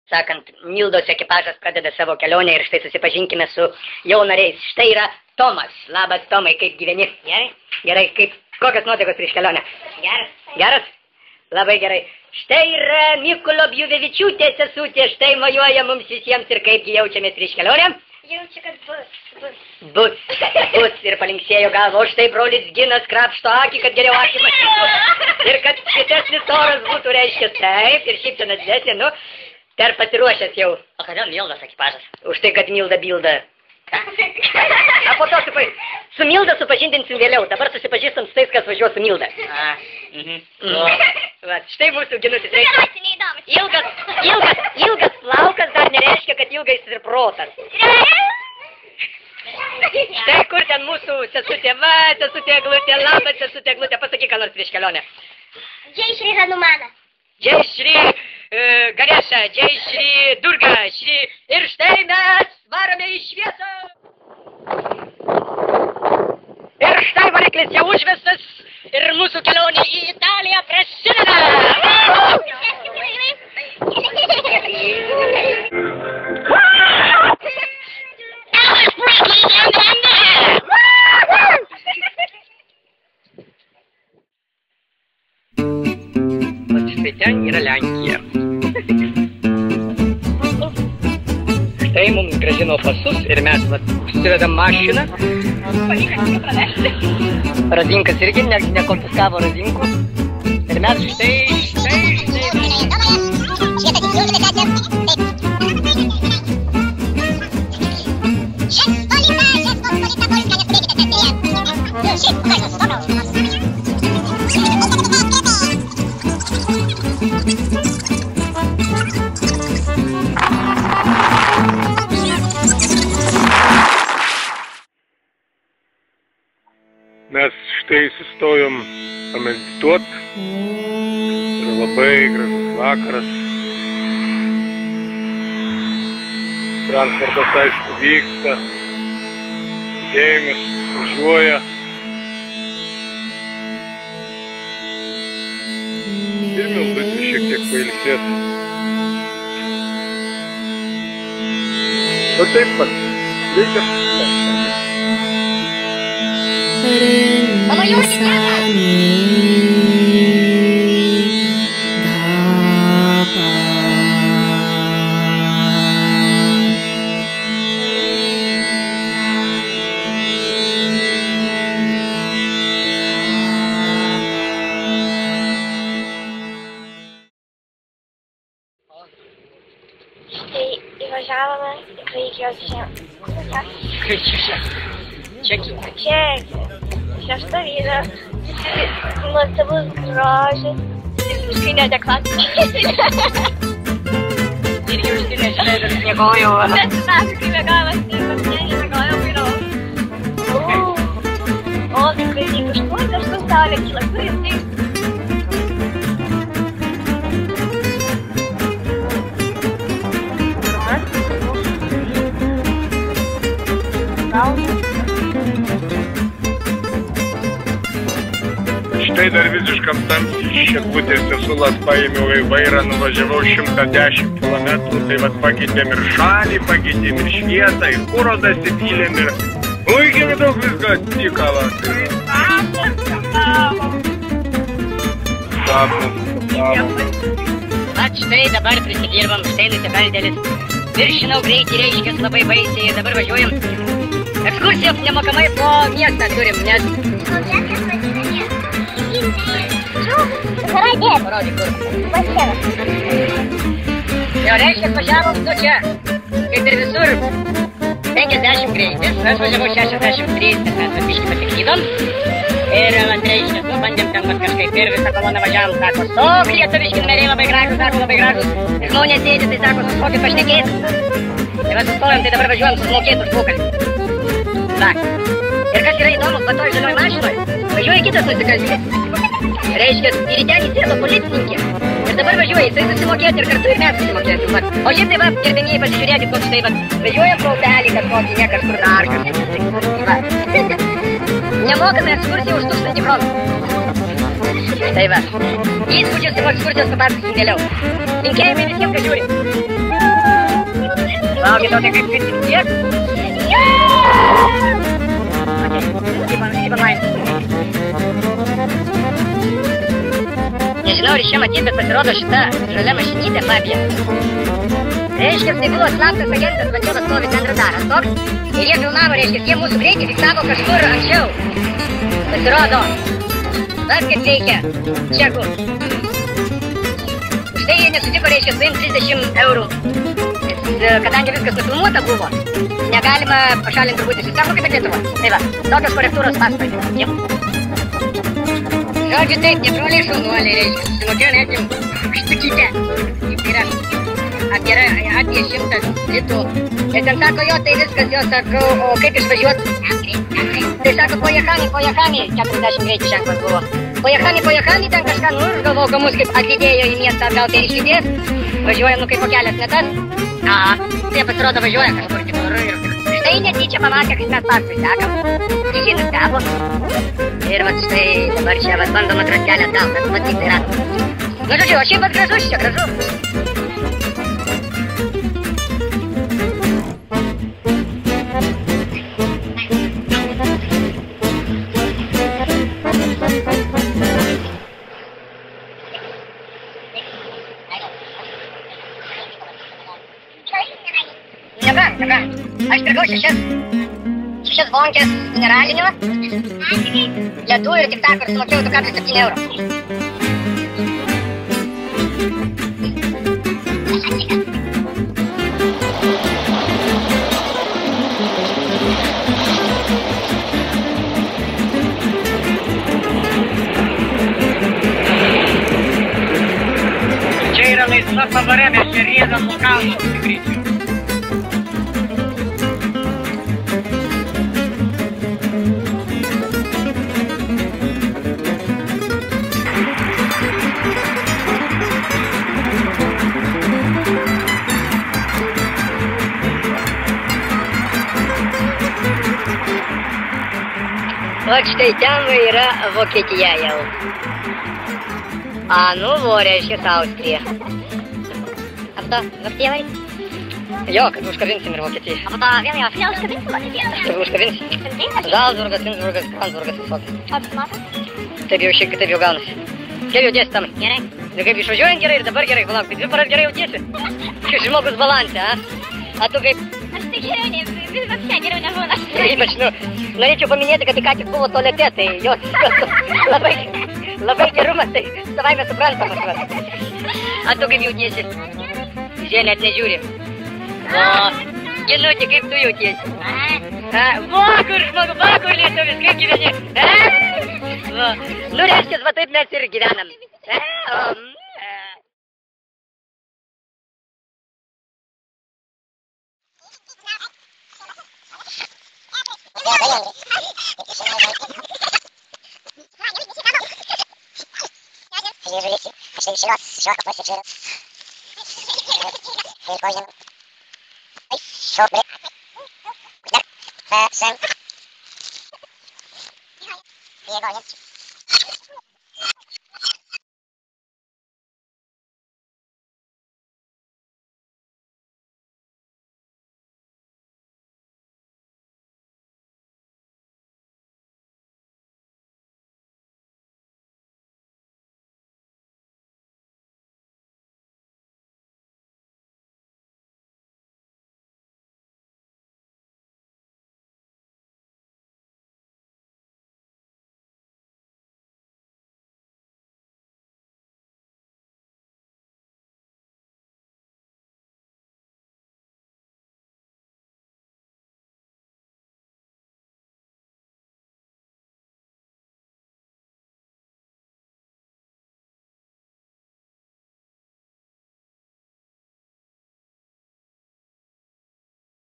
sakant, Mildos ekipažas pradeda savo kelionę ir štai susipažinkime su jau nariais. Štai yra Tomas. Labas, Tomai, kaip gyveni? Gerai. Gerai, kokios nuotaikos prieš kelionę? Geras. Geras? Labai gerai. Štai yra Mykolo Bjuvevičiūtė sesutė, štai mojuoja mums visiems ir kaipgi jaučiamės prieš kelionę? Jaučiu, kad Bus ir palinksėjo galvą, o štai brolis Ginas krapšto akį, kad geriau akį matytų. Ir kad šitesnis oras būtų, reiškia taip, ir šypsena didesnė, nu, dar pasiruošęs jau. O kodėl Mildos ekipažas? Už tai, kad Milda bilda. A po to su Milda supažindinsim vėliau, dabar susipažįstam su tais, kas važiuos su Milda. Va, štai mūsų Ginutis reikia. Ilgas plaukas dar nereiškia, kad ilgais ir protas. Štai kur ten mūsų sesutė, va, sesutė Eglutė, labas sesutė Eglutė, pasakyk, ką nors prieš kelionę. Jai Šri Hanumana. Jai Šri Ganeša, Jai Šri Durga, Šri... Ir štai mes varome į šviesą. Ir štai variklis jau užvestas ir mūsų kelionė į Italiją prasideda. Štai ten yra Lenkija. Štai mums grąžino pasus ir mes užsivedam mašiną. Razinkas irgi nekonfiskavo razinkų. Ir mes štai. Mes štai sustojom pamedituot. Yra labai gražus vakaras. Transportas, aišku, vyksta. Judėjimas važiuoja. Ir Mildutis šiek tiek pailsės. O taip pat, reikia Štai įvažiavome į Graikijos žemę. Čekija. Šešta vieta. Nuostabus grožis. Visiškai neadekvatus. Ir jūs nežinai, miegojau. Bet mes kai miegojame, miegojau vėliau. O, tikrai kažkur saulė kyla. Kur jis taip? Štai dar visiškam tamsiai Šetlutės sesulas paėmiau į vairą, nuvažiavau 110 kilometrų, tai vat pakeitėm ir šalį, pakeitėm ir šviesą, ir kuro dasipylėm ir... Ui, kiek daug viską atsitiko, va. Vat štai dabar prisidirbam, štai nusibeldėlis. Viršinau greitį, reiškia labai baisiai, ir dabar važiuojam. Ekskursijos nemokamai po miestą turim, nes... Parodyk kur. Jo, reiškia, važiavom tu čia, kaip ir visur, 50 greitis, aš važiavau 63, nes mes biškį pasiklydom. Ir ant reiškia, bandėm ten kažkaip ir visą koloną važiavom, sako, stok, lietuviški numeriai labai gražus, sako, labai gražus. Žmonės sėdi, tai sako, sustokit pašnekėti. Tai va sustojom, tai dabar važiuojam susimokėti už pokalbį. Va. Ir kas yra įdomu, va toj žalioj mašinoj, važiuoja kitas nusikaltėlis. Reiškia, ir ten įsėdo policininkė. Ir dabar važiuoja, jisai susimokėti ir kartu ir mes susimokėsim. Va. O šiaip tai va, gerbėmėjai, pasižiūrėkit, koks štai va, važiuojam pro upelį kažkokį, ne kažkur dar kažkur. Va. Nemokame ekskursiją už 1000 kronų. Tai va. Įspūdžius ir ekskursijos papasakosim vėliau. Linkėjimai visiems, kad žiūri. Vėlgi tau tai kaip tiek. Nežinau, ar iš čia matyti, bet pasirodo šita žalia mašinytė, Fabija. Reiškia, tai buvo slaptas agentas, Vačiovas stovi ten radaras toks. Ir jie filmavo, reiškia, jie mūsų greitį fiksavo kažkur anksčiau. Pasirodo, tas kaip veikia čekų. Štai jie nesutiko, reiškia, suimti 30 eurų. Kadangi viskas nufilmuota buvo, negalima pašalinti turbūt iš sistemų kaip ir Lietuva. Tai va, tokios korektūros paspalti. Žodžiu taip, nebroliai šaunuoliai, reiškia, susimokėjo netgi štukytę. Tai yra apie 100 litų. Ir ten sako, jo, tai viskas, jo, sakau, o kaip išvažiuot? Tai sako, po Jachani, 40 greičių ženklas buvo. Po Jachani, ten kažką, nu, ir galvojau, kad mus kaip atlydėjo į miestą atgal, tai išlydės. Važiuoja, nu, kaip po kelias netas. Tai pasirodo važiuoja kažkur kitur. Ir štai netyčia pamatė, kad mes paskui sekam. Jį nustebo. Ir vat štai dabar čia vat bandom atrast kelią atgal, kad matyt tai radom. Nu, žodžiu, o šiaip vat gražus čia, gražu. Nebrangt. Aš pirkau 6 bonkės mineralinio, ledų ir tik tako ir sumokėjau 2,7 eurų. Čia yra laisva pavarė, mes čia riedam nuo kalno su greičiu. O štai ten yra Vokietija jau. Nu, reiškia Austrija. A po to Vokietija varyt? Jo, kad užkabinsim ir Vokietiją. A po to vėl jos neužkabinsim Vokietiją? Kaip užkabinsim? Zalzburgas, Innsbrugas, Kransburgas visokios. O tu matai? Taip jau šiek tiek jau gaunasi. Kaip jautiesi, Tomai? Gerai. Ir kaip išvažiuojant gerai ir dabar gerai, palauk, tai 2 paras gerai jautiesi? Kaip žmogus balanse, A tu kaip? Aš tai geriau, visai geriau nebūna. Ypač, norėčiau paminėti, kad tai ką tik buvo tualete, tai jos labai gerumas, tai savaime suprantamas. A tu kaip jautiesi? Žie net nežiūri. O, Genutė, kaip tu jautiesi? Va kur lietuvis, kaip gyveni? Nu, reiškia, va taip mes ir gyvenam. Sen.